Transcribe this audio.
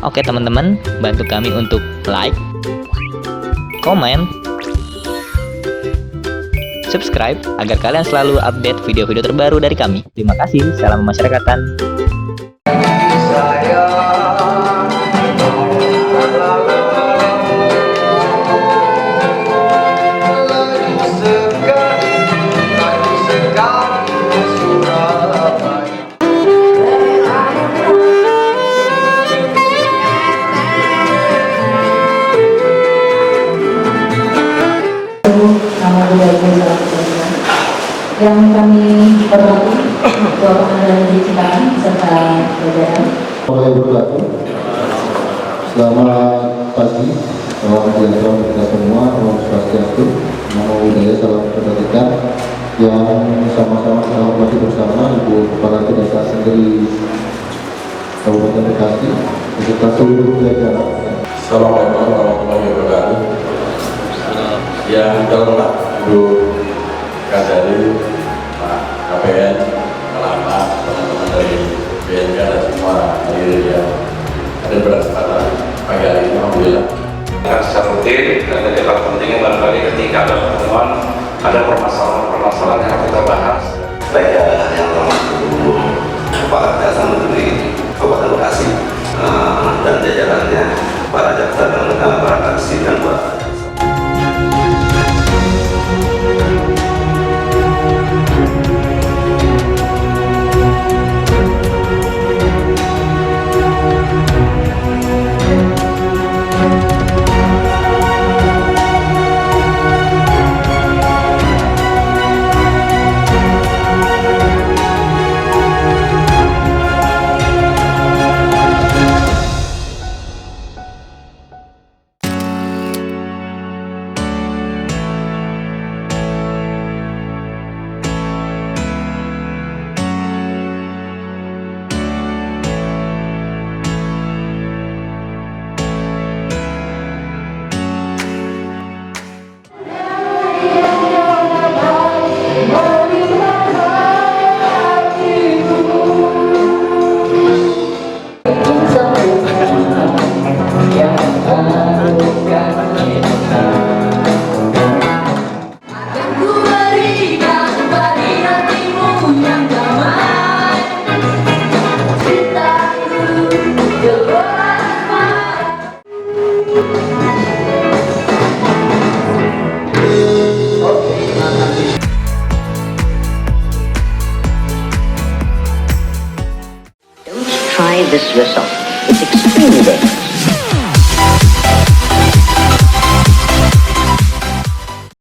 Oke teman-teman, bantu kami untuk like, komen, subscribe agar kalian selalu update video-video terbaru dari kami. Terima kasih, salam masyarakatan. Yang kami hormati Ketua Pengadilan Negeri Cikarang serta jajaran. Selamat pagi, salam sejahtera untuk kita semua, Om Swastiastu, Namo Buddhaya, salam kebajikan yang sama-sama kita hormati bersama Ibu Kepala Kejaksaan Negeri Kabupaten Bekasi beserta seluruh jajaran. Assalamualaikum warahmatullahi wabarakatuh. Yang terhormat Ibu Kadari, Pak KPN, Kelapa, teman-teman dari BNK dan semua hadirin yang ada berkesempatan pagi hari ini, alhamdulillah. Dengan secara rutin dan tidak penting barangkali ketika ada pertemuan ada permasalahan yang kita bahas. Saya yang terhormat Ibu Kepala Kejaksaan Negeri Kabupaten Bekasi dan jajarannya, para jaksa dan para saksi dan para Try this yourself. It's extremely dangerous.